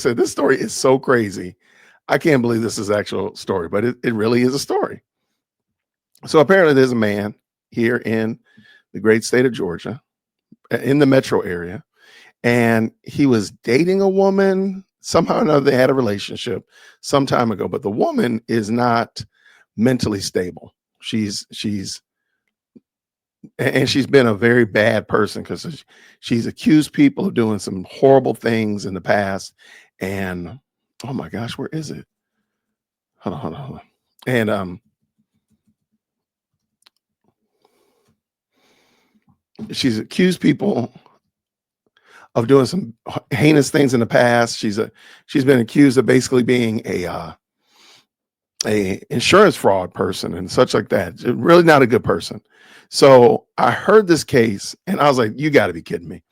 So this story is so crazy. I can't believe this is actual story, but it really is a story. So apparently there's a man here in the great state of Georgia, in the metro area, and he was dating a woman. Somehow or another, they had a relationship some time ago, but the woman is not mentally stable. She's and she's been a very bad person because she's accused people of doing some horrible things in the past. And oh my gosh, where is it? Hold on. And she's accused people of doing some heinous things in the past. She's been accused of basically being a insurance fraud person and such like that. Really not a good person. So I heard this case and I was like, you got to be kidding me.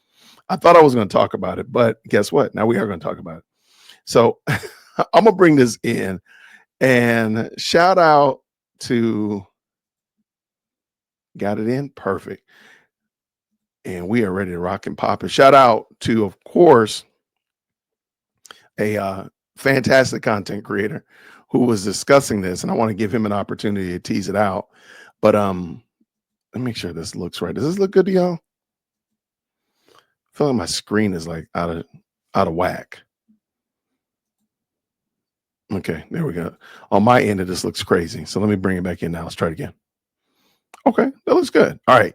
I thought I was going to talk about it, but guess what? Now we are going to talk about it. So I'm going to bring this in and shout out to, got it in? Perfect. And we are ready to rock and pop. And shout out to, of course, a fantastic content creator who was discussing this. And I want to give him an opportunity to tease it out. But let me make sure this looks right. Does this look good to y'all? I feel like my screen is like out of whack. Okay, there we go. On my end, it just looks crazy. So let me bring it back in now. Let's try it again. Okay, that looks good. All right.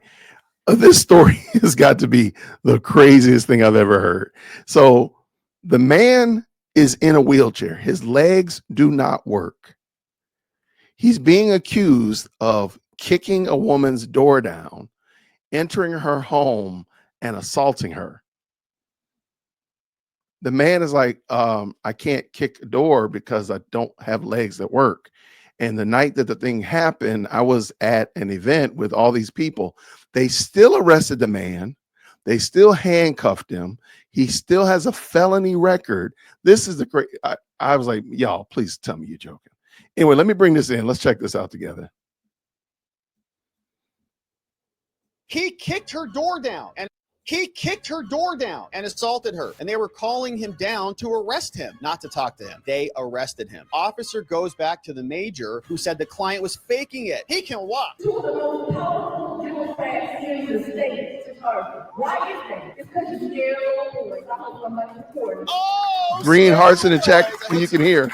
This story has got to be the craziest thing I've ever heard. So the man is in a wheelchair. His legs do not work. He's being accused of kicking a woman's door down, entering her home, and assaulting her. The man is like, I can't kick a door because I don't have legs that work. And the night that the thing happened, I was at an event with all these people. They still arrested the man. They still handcuffed him. He still has a felony record. This is the great. I was like, y'all, please tell me you're joking. Anyway, let me bring this in. Let's check this out together. He kicked her door down and assaulted her, and they were calling him down to arrest him, not to talk to him. They arrested him. Officer goes back to the major who said the client was faking it. He can walk. Two of the most powerful Democrats in the state to target. Why is that? It's because you're scared of boys. I hope somebody's recording. Oh, green hearts in the chat when you can hear.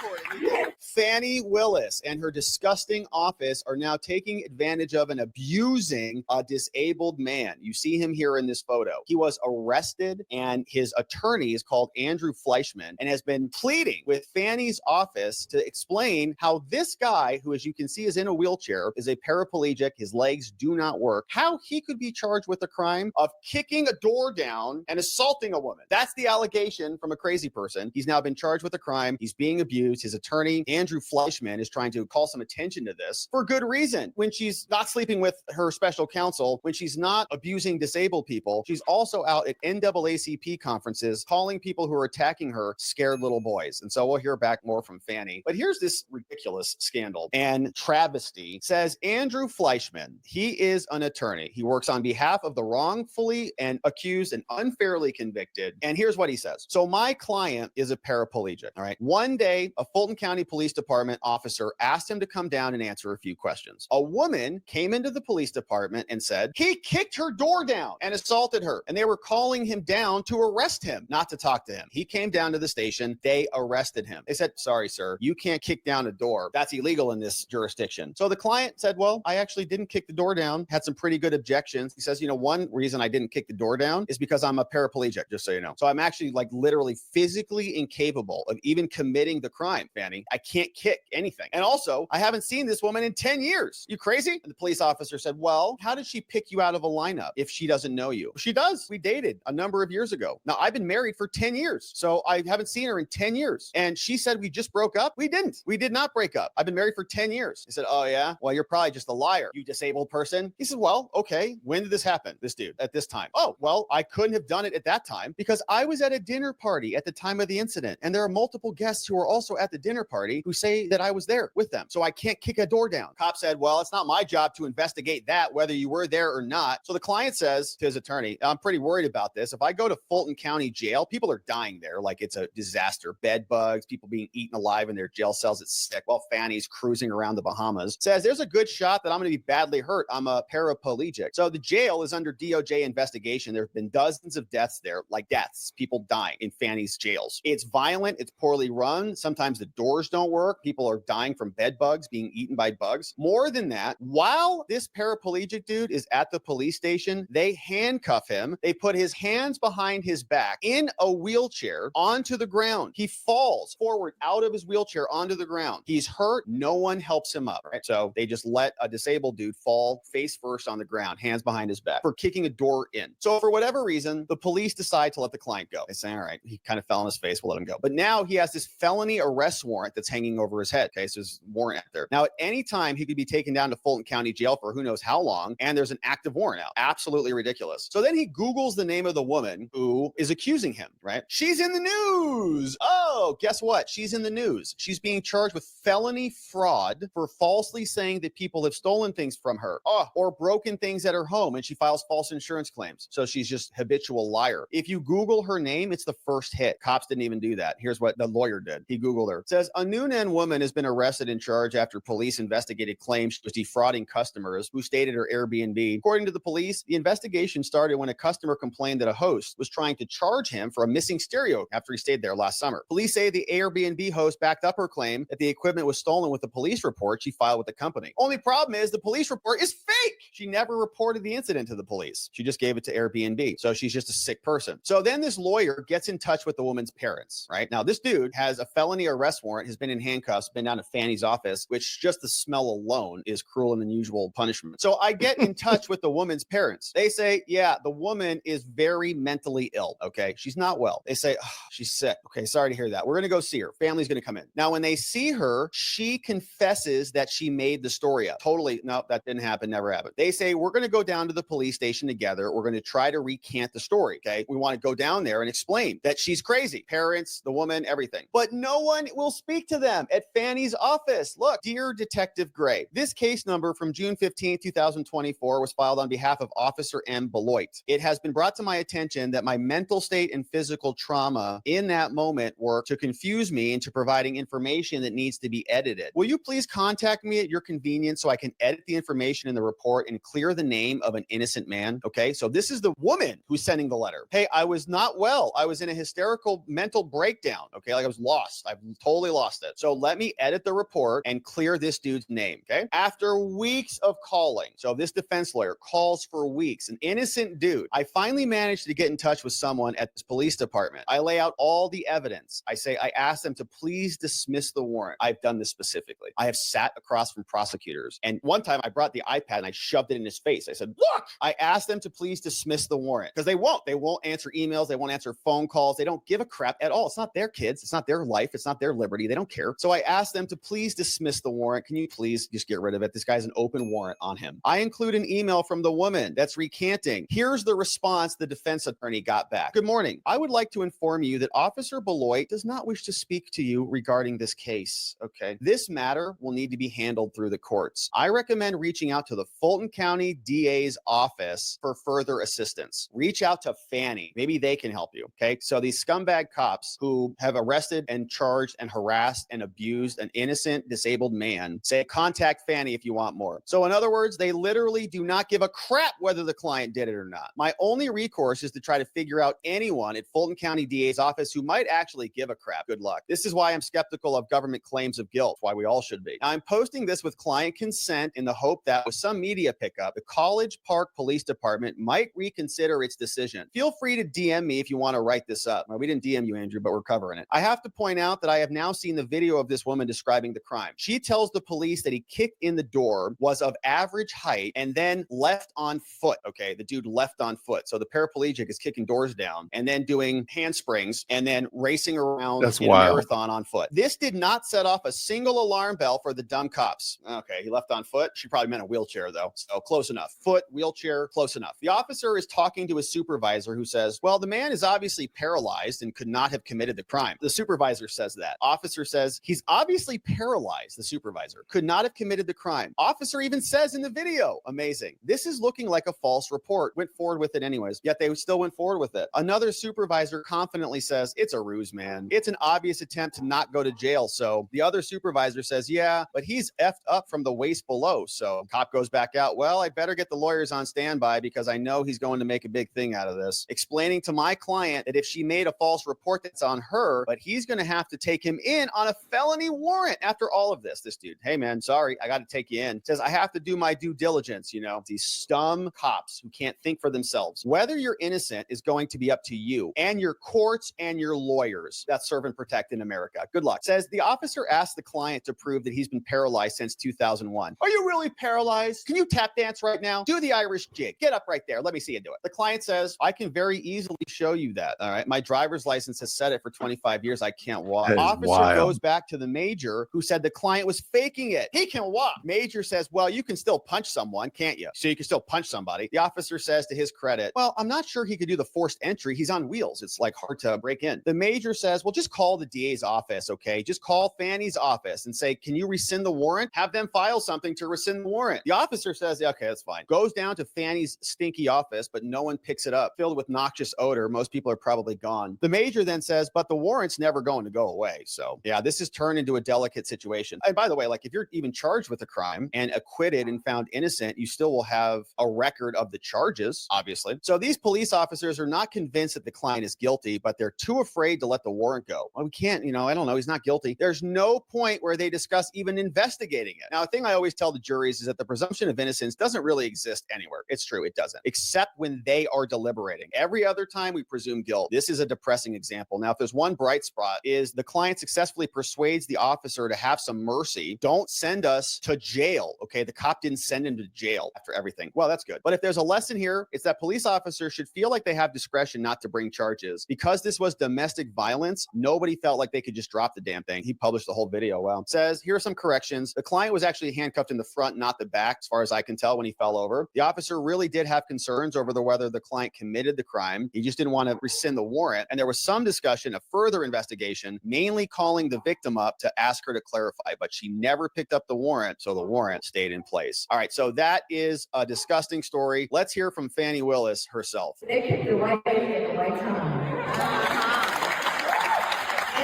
Fani Willis and her disgusting office are now taking advantage of and abusing a disabled man. You see him here in this photo. He was arrested, and his attorney is called Andrew Fleischman and has been pleading with Fani's office to explain how this guy, who as you can see is in a wheelchair, is a paraplegic, his legs do not work, how he could be charged with the crime of kicking a door down and assaulting a woman. That's the allegation from a crazy person. He's now been charged with a crime. He's being abused. His attorney, Andrew Fleischman, is trying to call some attention to this for good reason. When she's not sleeping with her special counsel, when she's not abusing disabled people, she's also out at NAACP conferences calling people who are attacking her scared little boys. And so we'll hear back more from Fani. But here's this ridiculous scandal and travesty. Says Andrew Fleischman, he is an attorney. He works on behalf of the wrongfully and accused and unfairly convicted. And here's what he says. So my client is a paraplegic. All right. One day, a Fulton County Police Department officer asked him to come down and answer a few questions. A woman came into the police department and said he kicked her door down and assaulted her, and they were calling him down to arrest him, not to talk to him. He came down to the station. They arrested him. They said, sorry, sir, you can't kick down a door. That's illegal in this jurisdiction. So the client said, well, I actually didn't kick the door down, had some pretty good objections. He says, one reason I didn't kick the door down is because I'm a paraplegic, just so you know. So I'm actually like literally physically incapable of even committing the crime, Fani. I can't kick anything. And also, I haven't seen this woman in 10 years. You crazy? And the police officer said, well, how did she pick you out of a lineup if she doesn't know you? She does. We dated a number of years ago. Now, I've been married for 10 years, so I haven't seen her in 10 years. And she said we just broke up. We didn't. We did not break up. I've been married for 10 years. He said, oh, yeah? Well, you're probably just a liar, you disabled person. He said, well, okay. When did this happen? This dude at this time. Oh, well, I couldn't have done it at that time because I was at a dinner party at the time of the incident. And there are multiple guests who were also at the dinner party who who say that I was there with them. So I can't kick a door down. Cop said, well, it's not my job to investigate that, whether you were there or not. So the client says to his attorney, I'm pretty worried about this. If I go to Fulton County Jail, people are dying there like it's a disaster. Bed bugs, people being eaten alive in their jail cells. It's sick. While Fani's cruising around the Bahamas. Says there's a good shot that I'm going to be badly hurt. I'm a paraplegic. So the jail is under DOJ investigation. There have been dozens of deaths there, like deaths, people dying in Fani's jails. It's violent. It's poorly run. Sometimes the doors don't work. People are dying from bed bugs, being eaten by bugs. More than that, while this paraplegic dude is at the police station, they handcuff him. They put his hands behind his back in a wheelchair onto the ground. He falls forward out of his wheelchair onto the ground. He's hurt. No one helps him up. Right? So they just let a disabled dude fall face first on the ground, hands behind his back, for kicking a door in. So for whatever reason, the police decide to let the client go. They say, all right, he kind of fell on his face. We'll let him go. But now he has this felony arrest warrant that's hanging over his head. Okay, so there's a warrant out there. Now, at any time, he could be taken down to Fulton County Jail for who knows how long, and there's an active warrant out. Absolutely ridiculous. So then he Googles the name of the woman who is accusing him, right? She's in the news. Oh, guess what? She's in the news. She's being charged with felony fraud for falsely saying that people have stolen things from her, or broken things at her home, and she files false insurance claims. So she's just habitual liar. If you Google her name, it's the first hit. Cops didn't even do that. Here's what the lawyer did. He Googled her. It says, a Noonan woman has been arrested and charged after police investigated claims she was defrauding customers who stayed at her Airbnb. According to the police, the investigation started when a customer complained that a host was trying to charge him for a missing stereo after he stayed there last summer. Police say the Airbnb host backed up her claim that the equipment was stolen with the police report she filed with the company. Only problem is the police report is fake. She never reported the incident to the police. She just gave it to Airbnb. So she's just a sick person. So then this lawyer gets in touch with the woman's parents, right? Now, this dude has a felony arrest warrant, has been in handcuffs, been down to Fani's office, which just the smell alone is cruel and unusual punishment. So I get in touch with the woman's parents. They say, yeah, the woman is very mentally ill. Okay. She's not well. They say, oh, she's sick. Okay. Sorry to hear that. We're going to go see her. Family's going to come in. Now, when they see her, she confesses that she made the story up. Totally. No, that didn't happen. Never happened. They say, we're going to go down to the police station together. We're going to try to recant the story. Okay. We want to go down there and explain that she's crazy. Parents, the woman, everything. But no one will speak to them at Fani's office. Look, dear Detective Gray, this case number from June 15, 2024 was filed on behalf of Officer M. Beloit. It has been brought to my attention that my mental state and physical trauma in that moment were to confuse me into providing information that needs to be edited. Will you please contact me at your convenience so I can edit the information in the report and clear the name of an innocent man? Okay, so this is the woman who's sending the letter. Hey, I was not well. I was in a hysterical mental breakdown. Okay, like I was lost. I've totally lost it. So let me edit the report and clear this dude's name. Okay, after weeks of calling, so this defense lawyer calls for weeks, an innocent dude. I finally managed to get in touch with someone at this police department. I lay out all the evidence. I say, I asked them to please dismiss the warrant. I've done this specifically. I have sat across from prosecutors. And one time I brought the iPad and I shoved it in his face. I said, look, I asked them to please dismiss the warrant because they won't. They won't answer emails. They won't answer phone calls. They don't give a crap at all. It's not their kids. It's not their life. It's not their liberty. They don't care. So I asked them to please dismiss the warrant. Can you please just get rid of it? This guy's an open warrant on him. I include an email from the woman that's recanting. Here's the response the defense attorney got back. Good morning. I would like to inform you that Officer Beloit does not wish to speak to you regarding this case. Okay. This matter will need to be handled through the courts. I recommend reaching out to the Fulton County DA's office for further assistance. Reach out to Fani. Maybe they can help you. Okay. So these scumbag cops who have arrested and charged and harassed and abused an innocent disabled man say, contact Fani if you want more. So in other words, they literally do not give a crap whether the client did it or not. My only recourse is to try to figure out anyone at Fulton County DA's office who might actually give a crap. Good luck. This is why I'm skeptical of government claims of guilt, why we all should be. Now, I'm posting this with client consent in the hope that with some media pickup, the College Park Police Department might reconsider its decision. Feel free to DM me if you want to write this up. Well, we didn't DM you, Andrew, but we're covering it. I have to point out that I have now seen the video of this woman describing the crime. She tells the police that he kicked in the door, was of average height, and then left on foot. Okay, the dude left on foot. So the paraplegic is kicking doors down and then doing handsprings and then racing around That's in wild. a marathon on foot. This did not set off a single alarm bell for the dumb cops. Okay, he left on foot. She probably meant a wheelchair though. So close enough. Foot, wheelchair, close enough. The officer is talking to his supervisor who says, well, the man is obviously paralyzed and could not have committed the crime. The supervisor says that. Officer says, says he's obviously paralyzed. The supervisor could not have committed the crime. Officer even says in the video, amazing, this is looking like a false report. Went forward with it anyways, yet they still went forward with it. Another supervisor confidently says, it's a ruse, man. It's an obvious attempt to not go to jail. So the other supervisor says, yeah, but he's effed up from the waist below. So cop goes back out. Well, I better get the lawyers on standby because I know he's going to make a big thing out of this. Explaining to my client that if she made a false report, that's on her, but he's going to have to take him in on a felony warrant after all of this. This dude, hey man, sorry, I got to take you in. Says I have to do my due diligence. You know, these dumb cops who can't think for themselves. Whether you're innocent is going to be up to you and your courts and your lawyers that serve and protect in America. Good luck. Says the officer asked the client to prove that he's been paralyzed since 2001. Are you really paralyzed? Can you tap dance right now? Do the Irish jig. Get up right there. Let me see you do it. The client says, I can very easily show you that. All right. My driver's license has said it for 25 years. I can't walk. Officer goes back to the major who said the client was faking it. He can walk. Major says, well, you can still punch someone, can't you? So you can still punch somebody. The officer says to his credit, well, I'm not sure he could do the forced entry. He's on wheels. It's like hard to break in. The major says, well, just call the DA's office. Okay. Just call Fani's office and say, can you rescind the warrant? Have them file something to rescind the warrant. The officer says, yeah, okay, that's fine. Goes down to Fani's stinky office, but no one picks it up. Filled with noxious odor. Most people are probably gone. The major then says, but the warrant's never going to go away. So yeah, this has turned into a delicate situation. And by the way, like if you're even charged with a crime and acquitted and found innocent, you still will have a record of the charges, obviously. So these police officers are not convinced that the client is guilty, but they're too afraid to let the warrant go. Well, we can't, I don't know. He's not guilty. There's no point where they discuss even investigating it. Now, a thing I always tell the juries is that the presumption of innocence doesn't really exist anywhere. It's true. It doesn't, except when they are deliberating. Every other time we presume guilt. This is a depressing example. Now, if there's one bright spot is the client successfully persuades the officer to have some mercy. Don't send us to jail. Okay. The cop didn't send him to jail after everything. Well, that's good. But if there's a lesson here, it's that police officers should feel like they have discretion not to bring charges. Because this was domestic violence, nobody felt like they could just drop the damn thing. He published the whole video. Well, says, here are some corrections. The client was actually handcuffed in the front, not the back, as far as I can tell, when he fell over. The officer really did have concerns over whether the client committed the crime. He just didn't want to rescind the warrant. And there was some discussion of further investigation, mainly calling the victim up to ask her to clarify, but she never picked up the warrant, so the warrant stayed in place. All right, so that is a disgusting story. Let's hear from Fani Willis herself. They picked the right lady at the right time.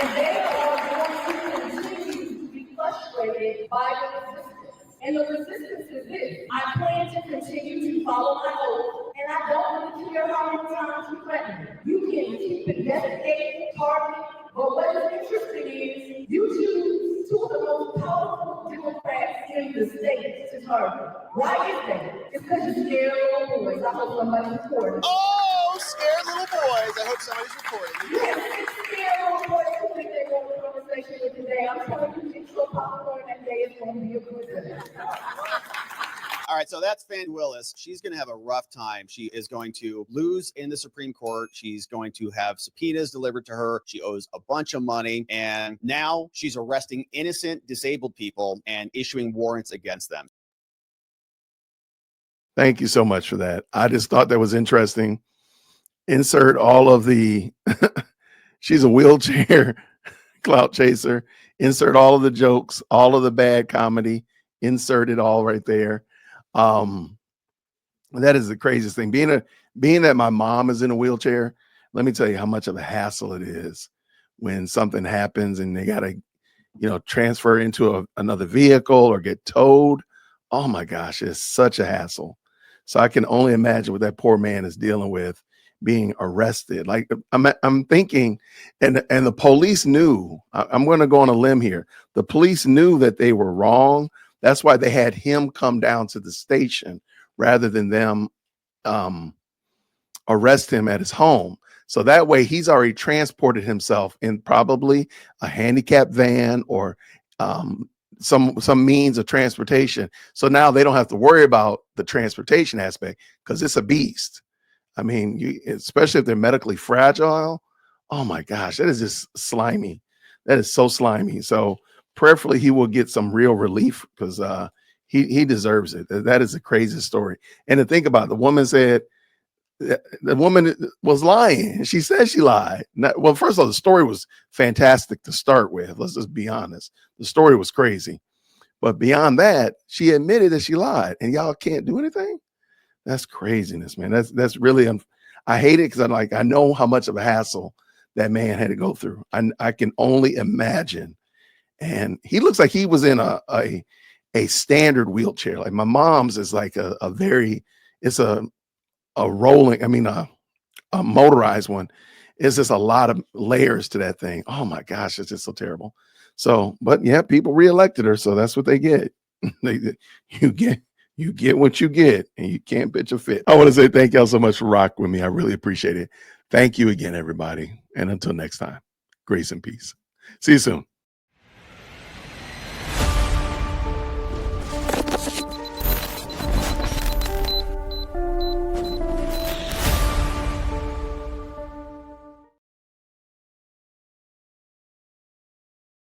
And they are going to continue to be frustrated by the resistance. And the resistance is this: I plan to continue to follow my oath, and I don't really care how many times you threaten me. You can keep investigating, targeting, but what is interesting is you choose two of the most powerful Democrats in the state to target. Why is that? It's because you're scared little boys. I hope somebody's recording. Oh, scared little boys. I hope somebody's recording. Yes, it's scared little boys who think they want a conversation with today. I'm telling you, get your popcorn that day. It's going to be a good day. All right, so that's Fani Willis. She's going to have a rough time. She is going to lose in the Supreme Court. She's going to have subpoenas delivered to her. She owes a bunch of money. And now she's arresting innocent disabled people and issuing warrants against them. Thank you so much for that. I just thought that was interesting. Insert all of the, she's a wheelchair clout chaser. Insert all of the jokes, all of the bad comedy. Insert it all right there. That is the craziest thing. Being that my mom is in a wheelchair, let me tell you how much of a hassle it is when something happens and they got to, transfer into another vehicle or get towed. Oh my gosh, it's such a hassle. So I can only imagine what that poor man is dealing with, being arrested. Like I'm thinking, and the police knew. I'm going to go on a limb here. The police knew that they were wrong. That's why they had him come down to the station rather than them arrest him at his home. So that way he's already transported himself in probably a handicapped van or some means of transportation. So now they don't have to worry about the transportation aspect because it's a beast. I mean, especially if they're medically fragile. Oh my gosh, that is just slimy. That is so slimy. So prayerfully, he will get some real relief because he deserves it. That is the craziest story. And to think about it, the woman said, the woman was lying. She said she lied. Well, first of all, the story was fantastic to start with. Let's just be honest. The story was crazy. But beyond that, she admitted that she lied, and y'all can't do anything. That's craziness, man. That's really, I hate it because I know how much of a hassle that man had to go through. I can only imagine. And he looks like he was in a standard wheelchair. Like my mom's is like it's a rolling, a motorized one. It's just a lot of layers to that thing. Oh my gosh, it's just so terrible. So, but yeah, people reelected her, so that's what they get. You get what you get, and you can't pitch a fit. I want to say thank y'all so much for rocking with me. I really appreciate it. Thank you again, everybody. And until next time, grace and peace. See you soon.